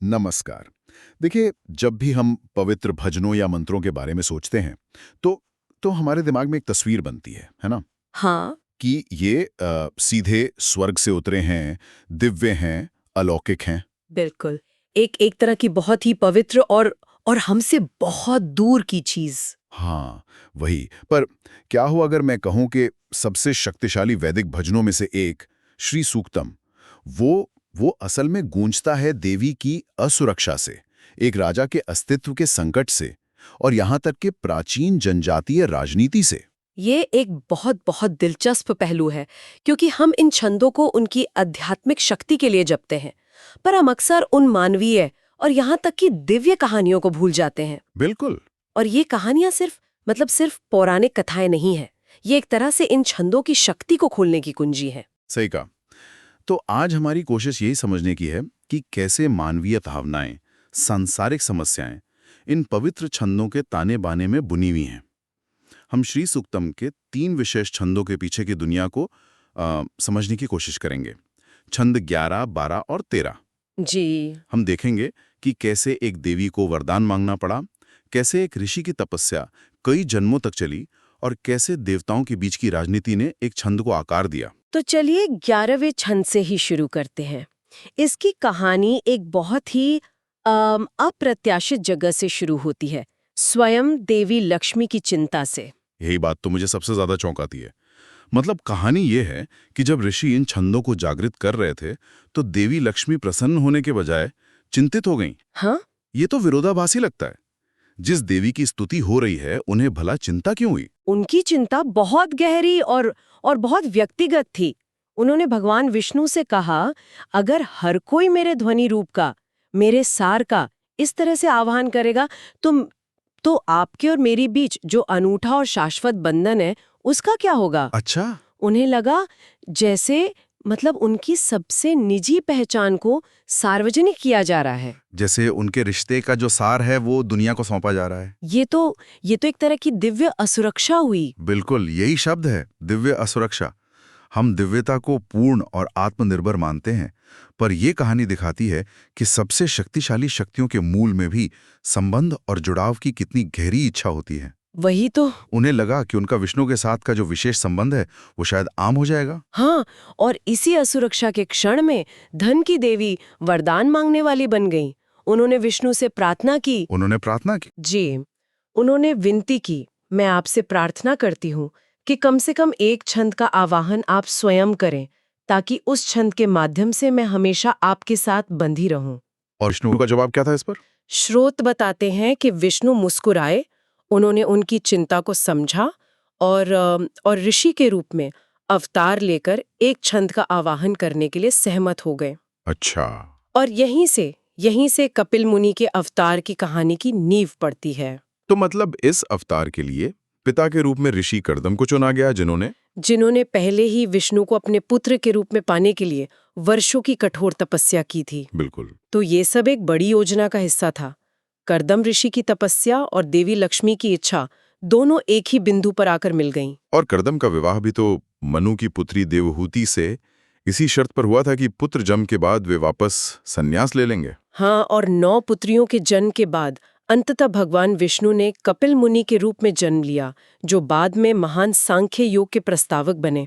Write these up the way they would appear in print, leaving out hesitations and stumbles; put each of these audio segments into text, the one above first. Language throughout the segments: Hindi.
नमस्कार। देखिए, जब भी हम पवित्र भजनों या मंत्रों के बारे में सोचते हैं, तो हमारे दिमाग में एक तस्वीर बनती है ना? हाँ, कि ये सीधे स्वर्ग से उतरे हैं, दिव्य हैं, अलौकिक हैं। बिल्कुल। एक एक तरह की बहुत ही पवित्र और हमसे बहुत दूर की चीज। हाँ, वही। पर क्या हो अगर मैं कहूँ कि सबसे शक्तिशाली वैदिक भजनों में से एक, श्री सूक्तम, वो असल में गूंजता है देवी की असुरक्षा से, एक राजा के अस्तित्व के संकट से, और यहाँ तक कि प्राचीन जनजातीय राजनीति से। ये एक बहुत बहुत दिलचस्प पहलू है, क्योंकि हम इन छंदों को उनकी आध्यात्मिक शक्ति के लिए जपते हैं, पर हम अक्सर उन मानवीय और यहाँ तक कि दिव्य कहानियों को भूल जाते हैं। बिल्कुल। और ये कहानियां सिर्फ पौराणिक कथाएं नहीं है। ये एक तरह से इन छंदों की शक्ति को खोलने की कुंजी है। सही कहा। तो आज हमारी कोशिश यही समझने की है कि कैसे मानवीय भावनाएं, सांसारिक समस्याएं इन पवित्र छंदों के ताने बाने में बुनी हुई हैं। हम श्री सूक्तम के 3 विशेष छंदों के पीछे की दुनिया को समझने की कोशिश करेंगे। छंद 11, 12 और 13। जी। हम देखेंगे कि कैसे एक देवी को वरदान मांगना पड़ा, कैसे एक ऋषि की तपस्या कई जन्मों तक चली, और कैसे देवताओं के बीच की राजनीति ने एक छंद को आकार दिया। तो चलिए 11वें छंद से ही शुरू करते हैं। इसकी कहानी एक बहुत ही अप्रत्याशित जगह से शुरू होती है, स्वयं देवी लक्ष्मी की चिंता से। यही बात तो मुझे सबसे ज्यादा चौंकाती है। मतलब कहानी ये है कि जब ऋषि इन छंदों को जागृत कर रहे थे, तो देवी लक्ष्मी प्रसन्न होने के बजाय चिंतित हो गईं। हाँ, ये तो विरोधाभासी लगता है। जिस देवी की स्तुति हो रही है, उन्हें भला चिंता क्यों हुई? उनकी चिंता बहुत गहरी और बहुत व्यक्तिगत थी। उन्होंने भगवान विष्णु से कहा, अगर हर कोई मेरे ध्वनि रूप का, मेरे सार का इस तरह से आह्वान करेगा, तो आपके और मेरी बीच जो अनूठा और शाश्वत बंधन है, उसका क्या होगा? अच्छा। उन्हें लगा जैसे मतलब उनकी सबसे निजी पहचान को सार्वजनिक किया जा रहा है। जैसे उनके रिश्ते का जो सार है वो दुनिया को सौंपा जा रहा है। ये तो एक तरह की दिव्य असुरक्षा हुई। बिल्कुल, यही शब्द है, दिव्य असुरक्षा। हम दिव्यता को पूर्ण और आत्मनिर्भर मानते हैं, पर यह कहानी दिखाती है कि सबसे शक्तिशाली शक्तियों के मूल में भी संबंध और जुड़ाव की कितनी गहरी इच्छा होती है। वही तो। उन्हें लगा कि उनका विष्णु के साथ का जो विशेष संबंध है वो शायद आम हो जाएगा। हाँ, और इसी असुरक्षा के क्षण में धन की देवी वरदान मांगने वाली बन गई। उन्होंने विष्णु से प्रार्थना की। उन्होंने प्रार्थना की। जी, उन्होंने विनती की, मैं आपसे प्रार्थना करती हूँ कि कम से कम एक छंद का आवाहन आप स्वयं करें, ताकि उस छंद के माध्यम से मैं हमेशा आपके साथ बंधी रहूं। और विष्णु का जवाब क्या था इस पर? स्रोत बताते हैं कि विष्णु मुस्कुराए, उन्होंने उनकी चिंता को समझा और ऋषि के रूप में अवतार लेकर एक छंद का आवाहन करने के लिए सहमत हो गए। अच्छा। और यहीं से कपिल मुनि के अवतार की कहानी की नींव पड़ती है। तो मतलब इस अवतार के लिए पिता के रूप में ऋषि कर्दम को चुना गया, जिन्होंने पहले ही विष्णु को अपने पुत्र के रूप में पाने के लिए वर्षों की कठोर तपस्या की थी। बिल्कुल। तो ये सब एक बड़ी योजना का हिस्सा था। कर्दम ऋषि की तपस्या और देवी लक्ष्मी की इच्छा दोनों एक ही बिंदु पर आकर मिल गईं। और कर्दम का विवाह भी तो मनु की पुत्री देवहूति से इसी शर्त पर हुआ था कि पुत्र जन्म के बाद वे वापस संन्यास ले लेंगे। हाँ, और 9 पुत्रियों के जन्म के बाद अंततः भगवान विष्णु ने कपिल मुनि के रूप में जन्म लिया, जो बाद में महान सांख्य योग के प्रस्तावक बने।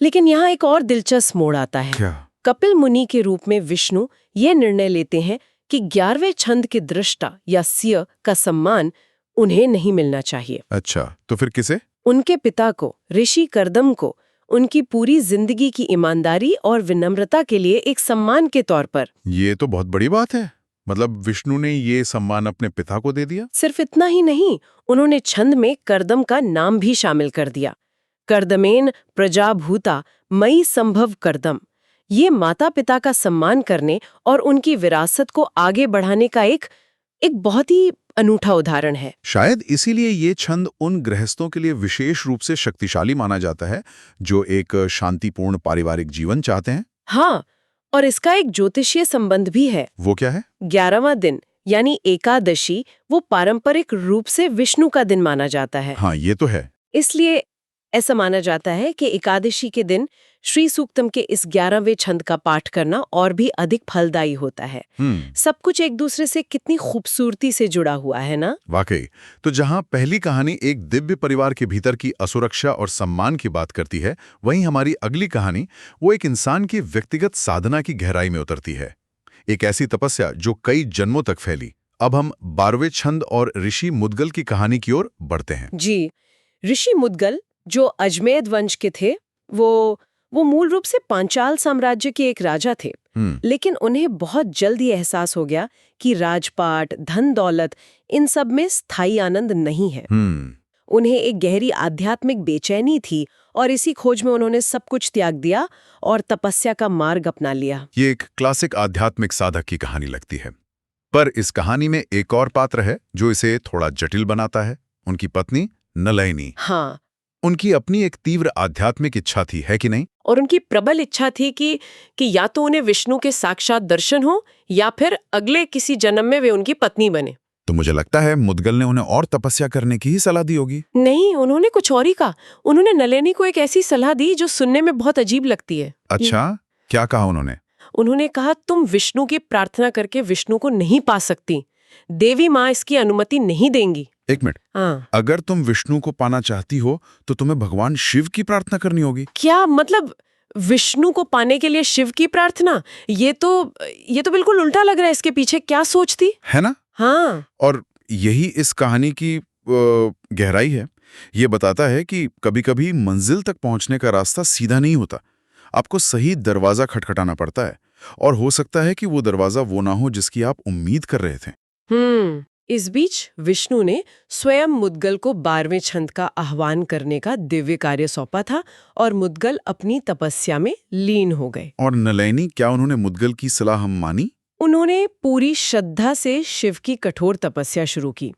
लेकिन यहाँ एक और दिलचस्प मोड़ आता है। क्या? कपिल मुनि के रूप में विष्णु ये निर्णय लेते हैं कि 11वें छंद के दृष्टा या सिय का सम्मान उन्हें नहीं मिलना चाहिए। अच्छा, तो फिर किसे? उनके पिता को, ऋषि कर्दम को, उनकी पूरी जिंदगी की ईमानदारी और विनम्रता के लिए एक सम्मान के तौर पर। ये तो बहुत बड़ी बात है। मतलब विष्णु ने ये सम्मान अपने पिता को दे दिया? सिर्फ इतना ही नहीं, उन्होंने छंद में कर्दम का नाम भी शामिल कर दिया। कर्दमेन प्रजाभूता मई संभव कर्दम। ये माता पिता का सम्मान करने और उनकी विरासत को आगे बढ़ाने का एक बहुत ही अनूठा उदाहरण है। शायद इसीलिए ये छंद उन गृहस्थों के लिए विशेष रूप से शक्तिशाली माना जाता है जो एक शांतिपूर्ण पारिवारिक जीवन चाहते हैं। हाँ, और इसका एक ज्योतिषीय संबंध भी है। वो क्या है? 11वां दिन यानी एकादशी वो पारंपरिक रूप से विष्णु का दिन माना जाता है। हाँ, ये तो है। इसलिए ऐसा माना जाता है कि एकादशी के दिन श्री सूक्तम के इस 11वें छंद का पाठ करना और भी अधिक फलदायी होता है। सब कुछ एक दूसरे से कितनी खूबसूरती से जुड़ा हुआ है ना। वाकई। तो जहां पहली कहानी एक दिव्य परिवार के भीतर की असुरक्षा और सम्मान की बात करती है, वहीं हमारी अगली कहानी वो एक इंसान की व्यक्तिगत साधना की गहराई में उतरती है। एक ऐसी तपस्या जो कई जन्मों तक फैली। अब हम 12वें छंद और ऋषि मुद्गल की कहानी की ओर बढ़ते हैं। जी, ऋषि मुद्गल जो अजमेद वंश के थे, वो मूल रूप से पांचाल साम्राज्य के एक राजा थे। लेकिन उन्हें बहुत जल्दी एहसास हो गया कि राजपाट, धन दौलत, इन सब में स्थायी आनंद नहीं है। उन्हें एक गहरी आध्यात्मिक बेचैनी थी और इसी खोज में उन्होंने सब कुछ त्याग दिया और तपस्या का मार्ग अपना लिया। ये एक क्लासिक आध्यात्मिक साधक की कहानी लगती है। पर इस कहानी में एक और पात्र है जो इसे थोड़ा जटिल बनाता है, उनकी पत्नी नलैनी। हाँ, उनकी अपनी एक तीव्र आध्यात्मिक इच्छा थी, है कि नहीं? और उनकी प्रबल इच्छा थी कि या तो उन्हें विष्णु के साक्षात दर्शन हो या फिर अगले किसी जन्म में वे उनकी पत्नी बने। तो मुझे लगता है मुद्गल ने उन्हें और तपस्या करने की ही सलाह दी होगी। नहीं, उन्होंने कुछ और ही कहा। उन्होंने नलैनी को एक ऐसी सलाह दी जो सुनने में बहुत अजीब लगती है। अच्छा, क्या कहा उन्होंने? उन्होंने कहा, तुम विष्णु की प्रार्थना करके विष्णु को नहीं पा सकती। देवी माँ इसकी अनुमति नहीं देंगी। एक मिनट। हाँ। अगर तुम विष्णु को पाना चाहती हो तो तुम्हें भगवान शिव की प्रार्थना करनी होगी। क्या मतलब? विष्णु को पाने के लिए शिव की प्रार्थना? ये तो बिल्कुल उल्टा लग रहा है। इसके पीछे क्या सोच थी, है ना? हाँ। और यही इस कहानी की गहराई है। ये बताता है कि कभी-कभी मंजिल तक पहुंचने का रास्ता सीधा नहीं होता। आपको सही दरवाजा खटखटाना पड़ता है, और हो सकता है कि वो दरवाजा वो ना हो जिसकी आप उम्मीद कर रहे थे। इस बीच विष्णु ने स्वयं मुद्गल को 12वें छंद का आह्वान करने का दिव्य कार्य सौंपा था और मुद्गल अपनी तपस्या में लीन हो गए। और नलैनी, क्या उन्होंने मुद्गल की सलाह मानी? उन्होंने पूरी श्रद्धा से शिव की कठोर तपस्या शुरू की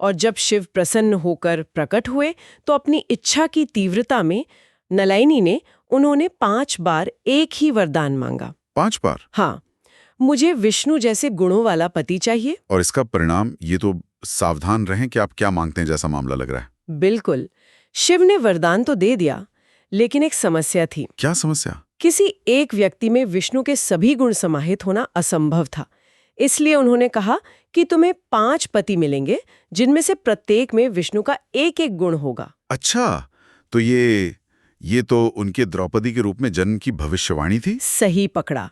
और जब शिव प्रसन्न होकर प्रकट हुए तो अपनी इच्छा की तीव्रता में नलैनी ने उन्होंने 5 बार एक ही वरदान मांगा। 5 बार? हाँ, मुझे विष्णु जैसे गुणों वाला पति चाहिए। और इसका परिणाम? ये तो सावधान रहें कि आप क्या मांगते हैं जैसा मामला लग रहा है। बिल्कुल। शिव ने वरदान तो दे दिया, लेकिन एक समस्या थी। क्या समस्या? किसी एक व्यक्ति में विष्णु के सभी गुण समाहित होना असंभव था। इसलिए उन्होंने कहा कि तुम्हें 5 पति मिलेंगे जिनमें से प्रत्येक में विष्णु का एक एक गुण होगा। अच्छा, तो ये तो उनके द्रौपदी के रूप में जन्म की भविष्यवाणी थी। सही पकड़ा।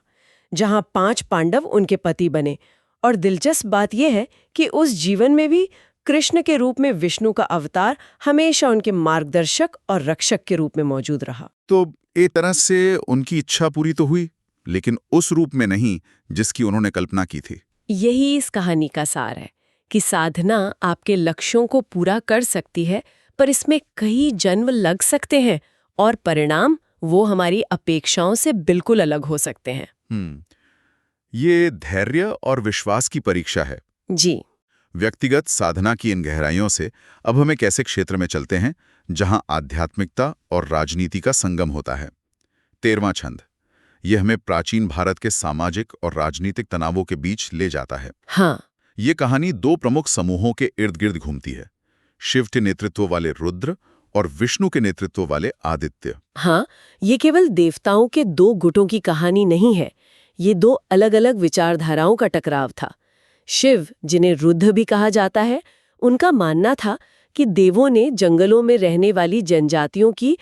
जहां 5 पांडव उनके पति बने। और दिलचस्प बात यह है कि उस जीवन में भी कृष्ण के रूप में विष्णु का अवतार हमेशा उनके मार्गदर्शक और रक्षक के रूप में मौजूद रहा। तो एक तरह से उनकी इच्छा पूरी तो हुई, लेकिन उस रूप में नहीं जिसकी उन्होंने कल्पना की थी। यही इस कहानी का सार है कि साधना आपके लक्ष्यों को पूरा कर सकती है, पर इसमें कई जन्म लग सकते हैं और परिणाम वो हमारी अपेक्षाओं से बिल्कुल अलग हो सकते हैं। ये धैर्य और विश्वास की परीक्षा है। जी। व्यक्तिगत साधना की इन गहराइयों से अब हम एक ऐसे क्षेत्र में चलते हैं जहां आध्यात्मिकता और राजनीति का संगम होता है। 13वां छंद। यह हमें प्राचीन भारत के सामाजिक और राजनीतिक तनावों के बीच ले जाता है। हाँ। ये कहानी 2 प्रमुख समूहों के इर्द गिर्द घूमती है, शिव के नेतृत्व वाले रुद्र और विष्णु के नेतृत्व वाले आदित्य। हाँ, ये केवल देवताओं के 2 गुटों की कहानी नहीं है। ये 2 अलग-अलग विचारधाराओं का टकराव था। शिव, जिन्हें रुद्र भी कहा जाता है, उनका मानना था कि देवों ने जंगलों में रहने वाली जनजातियों की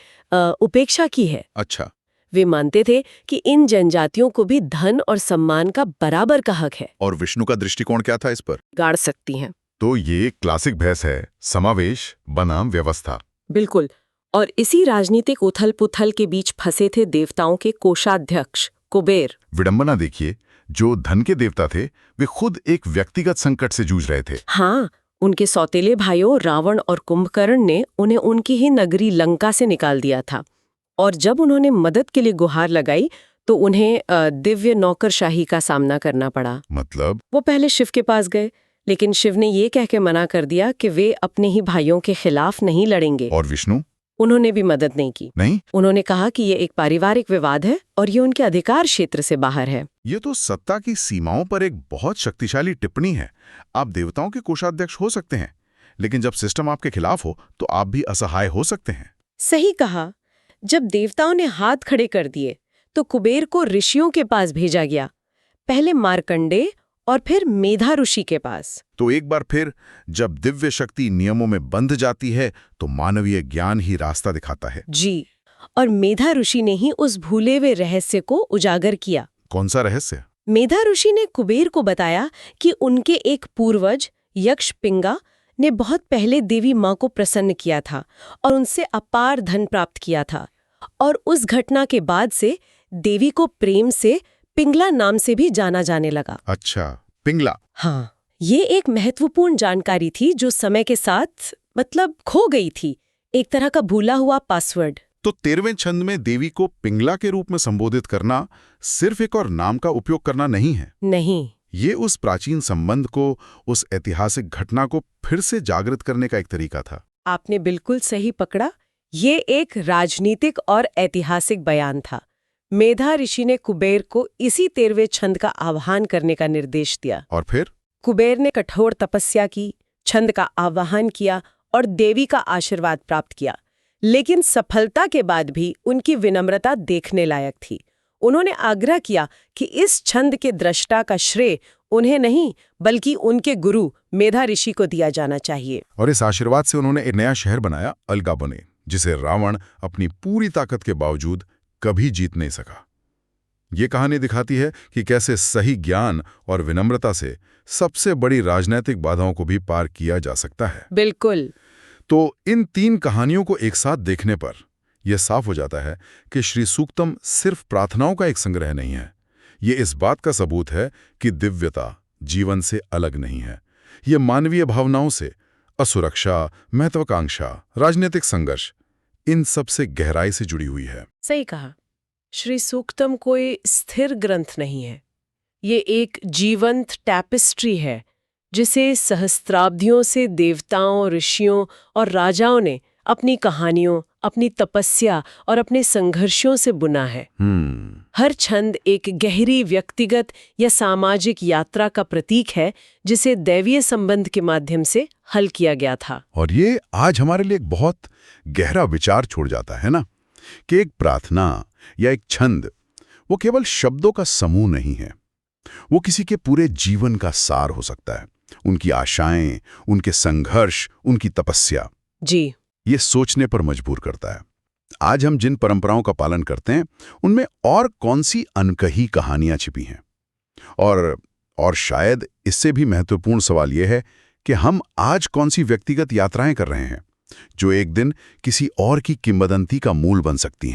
उपेक्षा की है। अच्छा। वे मानते थे कि इन जनजातियों को भी धन और सम्मान का बराबर का हक है। और विष्णु का दृष्टिकोण क्या था इस पर? गाड़ सकती हैं। तो ये क्लासिक बहस है, समावेश बनाम व्यवस्था। बिल्कुल। और इसी राजनीतिक उथल-पुथल के बीच फंसे थे देवताओं के कोषाध्यक्ष कुबेर। विडंबना देखिए, जो धन के देवता थे वे खुद एक व्यक्तिगत संकट से जूझ रहे थे। हाँ, उनके सौतेले भाइयों रावण और कुंभकर्ण ने उन्हें उनकी ही नगरी लंका से निकाल दिया था। और जब उन्होंने मदद के लिए गुहार लगाई तो उन्हें दिव्य नौकरशाही का सामना करना पड़ा। मतलब? वो पहले शिव के पास गए, लेकिन शिव ने ये कह के मना कर दिया कि वे अपने ही भाइयों के खिलाफ नहीं लड़ेंगे। और विष्णु? उन्होंने भी मदद नहीं की। नहीं? उन्होंने कहा कि ये एक पारिवारिक विवाद है और ये उनके अधिकार क्षेत्र से बाहर है। ये तो सत्ता की सीमाओं पर एक बहुत शक्तिशाली टिप्पणी है। आप देवताओं के कोषाध्यक्ष हो सकते हैं, लेकिन जब सिस्टम आपके खिलाफ हो तो आप भी असहाय हो सकते हैं। सही कहा। जब देवताओं ने हाथ खड़े कर दिए तो कुबेर को ऋषियों के पास भेजा गया, पहले मार्कंडेय और फिर मेधा ऋषि के पास। तो एक बार फिर जब दिव्य शक्ति नियमों में बंध जाती है तो मानवीय ज्ञान ही रास्ता दिखाता है। जी, और मेधा ऋषि ने ही उस भूले हुए रहस्य को उजागर किया। कौन सा रहस्य? मेधा ऋषि ने कुबेर को बताया कि उनके एक पूर्वज यक्ष पिंगा ने बहुत पहले देवी माँ को प्रसन्न किया था और उनसे अपार धन प्राप्त किया था, और उस घटना के बाद से देवी को प्रेम से पिंगला नाम से भी जाना जाने लगा। अच्छा, पिंगला। हाँ, ये एक महत्वपूर्ण जानकारी थी जो समय के साथ खो गई थी, एक तरह का भूला हुआ पासवर्ड। तो 13वें छंद में देवी को पिंगला के रूप में संबोधित करना सिर्फ एक और नाम का उपयोग करना नहीं है। नहीं, ये उस प्राचीन संबंध को, उस ऐतिहासिक घटना को फिर से जागृत करने का एक तरीका था। आपने बिल्कुल सही पकड़ा। ये एक राजनीतिक और ऐतिहासिक बयान था। मेधा ऋषि ने कुबेर को इसी 13वें छंद का आह्वान करने का निर्देश दिया। और फिर कुबेर ने कठोर तपस्या की, छंद का आह्वान किया और देवी का आशीर्वाद प्राप्त किया। लेकिन सफलता के बाद भी उनकी विनम्रता देखने लायक थी। उन्होंने आग्रह किया कि इस छंद के दृष्टा का श्रेय उन्हें नहीं बल्कि उनके गुरु मेधा ऋषि को दिया जाना चाहिए। और इस आशीर्वाद से उन्होंने एक नया शहर बनाया, अलगाबने, जिसे रावण अपनी पूरी ताकत के बावजूद कभी जीत नहीं सका। ये कहानी दिखाती है कि कैसे सही ज्ञान और विनम्रता से सबसे बड़ी राजनीतिक बाधाओं को भी पार किया जा सकता है। बिल्कुल। तो इन 3 कहानियों को एक साथ देखने पर यह साफ हो जाता है कि श्री सूक्तम सिर्फ प्रार्थनाओं का एक संग्रह नहीं है। ये इस बात का सबूत है कि दिव्यता जीवन से अलग नहीं है। ये मानवीय भावनाओं से, असुरक्षा, महत्वाकांक्षा, राजनीतिक संघर्ष, इन सब से गहराई से जुड़ी हुई है। सही कहा। श्री सूक्तम कोई स्थिर ग्रंथ नहीं है। ये एक जीवंत टैपेस्ट्री है जिसे सहस्त्राब्दियों से देवताओं, ऋषियों और राजाओं ने अपनी कहानियों, अपनी तपस्या और अपने संघर्षों से बुना है। हर छंद एक गहरी व्यक्तिगत या सामाजिक यात्रा का प्रतीक है जिसे दैवीय संबंध के माध्यम से हल किया गया था। और ये आज हमारे लिए एक बहुत गहरा विचार छोड़ जाता है ना, कि एक प्रार्थना या एक छंद वो केवल शब्दों का समूह नहीं है, वो किसी के पूरे जीवन का सार हो सकता है। उनकी आशाएं, उनके संघर्ष, उनकी तपस्या। जी, ये सोचने पर मजबूर करता है। आज हम जिन परंपराओं का पालन करते हैं उनमें और कौन सी अनकही कहानियां छिपी हैं, और शायद इससे भी महत्वपूर्ण सवाल यह है कि हम आज कौन सी व्यक्तिगत यात्राएं कर रहे हैं जो एक दिन किसी और की किंवदंती का मूल बन सकती हैं।